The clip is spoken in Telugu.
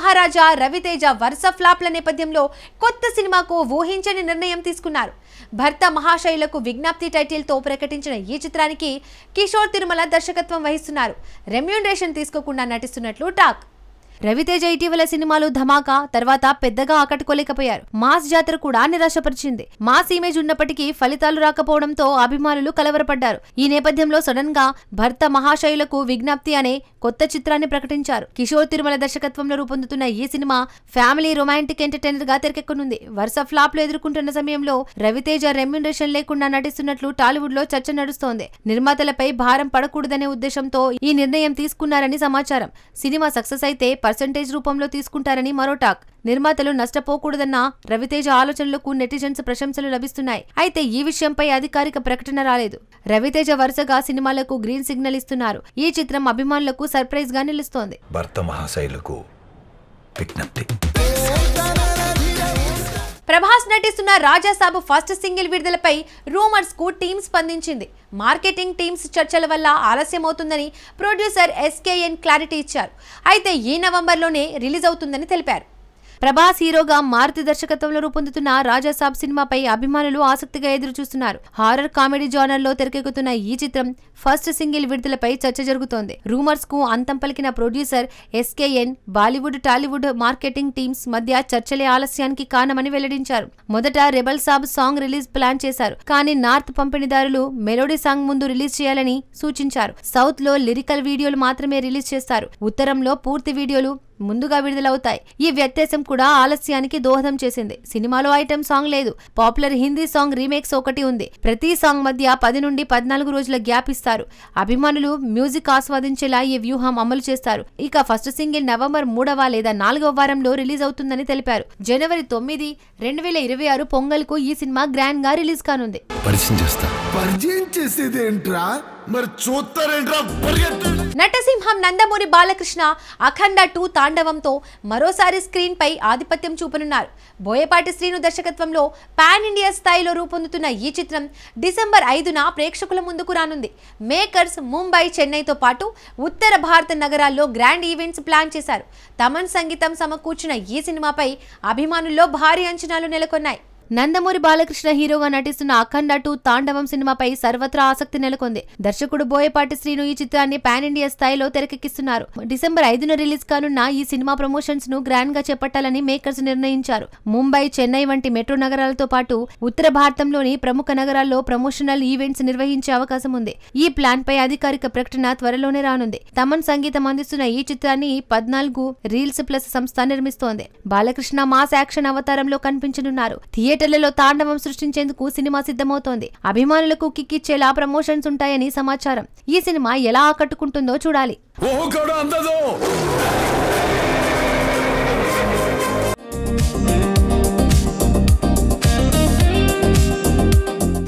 మహారాజా రవితేజ వరుస ఫ్లాప్ల నేపథ్యంలో కొత్త సినిమాకు ఊహించని నిర్ణయం తీసుకున్నారు. భర్త మహాశైలకు విజ్ఞప్తి టైటిల్తో ప్రకటించిన ఈ చిత్రానికి కిషోర్ తిరుమల దర్శకత్వం వహిస్తున్నారు. రెమ్యూనరేషన్ తీసుకోకుండా నటిస్తున్నట్లు టాక్. రవితేజ ఇటీవల సినిమాలు ధమాకా తర్వాత పెద్దగా ఆకట్టుకోలేకపోయారు. మాస్ జాతర కూడా నిరాశపరిచింది. మాస్ ఇమేజ్ ఉన్నప్పటికీ ఫలితాలు రాకపోవడంతో అభిమానులు కలవరపడ్డారు. ఈ నేపథ్యంలో సడన్ గా భర్త మహాశైలకు విజ్ఞప్తి అనే కొత్త చిత్రాన్ని ప్రకటించారు. కిషోర్ తిరుమల దర్శకత్వంలో రూపొందుతున్న ఈ సినిమా ఫ్యామిలీ రొమాంటిక్ ఎంటర్టైనర్ గా తెరకెక్కనుంది. వరుస ఫ్లాప్లు ఎదుర్కొంటున్న సమయంలో రవితేజ రెమ్యూనరేషన్ లేకుండా నటిస్తున్నట్లు టాలీవుడ్ లో చర్చ నడుస్తోంది. నిర్మాతలపై భారం పడకూడదనే ఉద్దేశంతో ఈ నిర్ణయం తీసుకున్నారని సమాచారం. సినిమా సక్సెస్ అయితే పర్సెంటేజ్ రూపంలో తీసుకుంటారని మరో టాక్. నిర్మాతలు నష్టపోకూడదన్న రవితేజ ఆలోచనలకు నెటిజన్స్ ప్రశంసలు లభిస్తున్నాయి. అయితే ఈ విషయంపై అధికారిక ప్రకటన రాలేదు. రవితేజ వరుసగా సినిమాలకు గ్రీన్ సిగ్నల్ ఇస్తున్నారు. ఈ చిత్రం అభిమానులకు సర్ప్రైజ్ గా నిలుస్తోంది. భర్త మహాశైలకు విజ్ఞప్తి. ప్రభాస్ నటిస్తున్న రాజాసాబ్ ఫస్ట్ సింగిల్ విడుదలపై రూమర్స్ కు టీమ్ స్పందించింది. మార్కెటింగ్ టీమ్స్ చర్చల వల్ల ఆలస్యం అవుతుందని ప్రొడ్యూసర్ ఎస్కేఎన్ క్లారిటీ ఇచ్చారు. అయితే ఈ నవంబర్లోనే రిలీజ్ అవుతుందని తెలిపారు. ప్రభాస్ హీరోగా మారుతి దర్శకత్వంలో రూపొందుతున్న రాజాసాబ్ సినిమాపై అభిమానులు ఆసక్తిగా ఎదురు చూస్తున్నారు. హారర్ కామెడీ జానర్ లో తెరకెక్కుతున్న ఈ చిత్రం ఫస్ట్ సింగిల్ విడుదలపై చర్చ జరుగుతోంది. రూమర్స్ కు అంతం పలికిన producer SKN Bollywood Tollywood marketing teams మధ్య చర్చలే ఆలస్యానికి కారణమని వెల్లడించారు. మొదట రెబల్ సాబ్ సాంగ్ రిలీజ్ ప్లాన్ చేశారు. కానీ నార్త్ పంపిణీదారులు మెలోడీ సాంగ్ ముందు రిలీజ్ చేయాలని సూచించారు. సౌత్ లో లిరికల్ వీడియోలు మాత్రమే రిలీజ్ చేస్తారు. ఉత్తరంలో పూర్తి వీడియోలు ముందుగా విడుదలవుతాయి. ఈ వ్యత్యాసం కూడా ఆలస్యానికి దోహదం చేసింది. సినిమాలో ఐటెం సాంగ్ లేదు. పాపులర్ హిందీ సాంగ్ రీమేక్స్ ఒకటి ఉంది. ప్రతి సాంగ్ మధ్య 10 నుండి 14 రోజుల గ్యాప్ ఇస్తారు. అభిమానులు మ్యూజిక్ ఆస్వాదించేలా ఈ వ్యూహం అమలు చేస్తారు. ఇక ఫస్ట్ సింగిల్ నవంబర్ 3వ లేదా 4వ వారంలో రిలీజ్ అవుతుందని తెలిపారు. జనవరి 9, 2026 పొంగల్ కు ఈ సినిమా గ్రాండ్ గా రిలీజ్ కానుంది. నటసింహం నందమూరి బాలకృష్ణ అఖండ 2 తాండవంతో మరోసారి స్క్రీన్ పై ఆధిపత్యం చూపనున్నారు. బోయపాటి శ్రీను దర్శకత్వంలో పాన్ ఇండియా స్థాయిలో రూపొందుతున్న ఈ చిత్రం డిసెంబర్ 5న ప్రేక్షకుల ముందుకు రానుంది. మేకర్స్ ముంబై, చెన్నైతో పాటు ఉత్తర భారత నగరాల్లో గ్రాండ్ ఈవెంట్స్ ప్లాన్ చేశారు. తమన్ సంగీతం సమకూర్చిన ఈ సినిమాపై అభిమానుల్లో భారీ అంచనాలు నెలకొన్నాయి. నందమూరి బాలకృష్ణ హీరోగా నటిస్తున్న అఖండ 2 తాండవం సినిమాపై సర్వత్రా ఆసక్తి నెలకొంది. దర్శకుడు బోయపాటి శ్రీను ఈ చిత్రాన్ని పాన్ ఇండియా స్థాయిలో తెరకెక్కిస్తున్నారు. డిసెంబర్ 5న రిలీజ్ కానున్న ఈ సినిమా ప్రమోషన్స్ ను గ్రాండ్ గా చేపట్టాలని మేకర్స్ నిర్ణయించారు. ముంబై, చెన్నై వంటి మెట్రో నగరాలతో పాటు ఉత్తర భారతంలోని ప్రముఖ నగరాల్లో ప్రమోషనల్ ఈవెంట్స్ నిర్వహించే అవకాశం ఉంది. ఈ ప్లాన్ పై అధికారిక ప్రకటన త్వరలోనే రానుంది. తమన్ సంగీతం అందిస్తున్న ఈ చిత్రాన్ని 14 రీల్స్ ప్లస్ సంస్థ నిర్మిస్తోంది. బాలకృష్ణ మాస్ యాక్షన్ అవతారంలో కనిపించనున్నారు. థియేటర్లలో తాండవం సృష్టించేందుకు సినిమా సిద్ధమవుతోంది. అభిమానులకు కిక్కిచ్చేలా ప్రమోషన్స్ ఉంటాయని సమాచారం. ఈ సినిమా ఎలా ఆకట్టుకుంటుందో చూడాలి.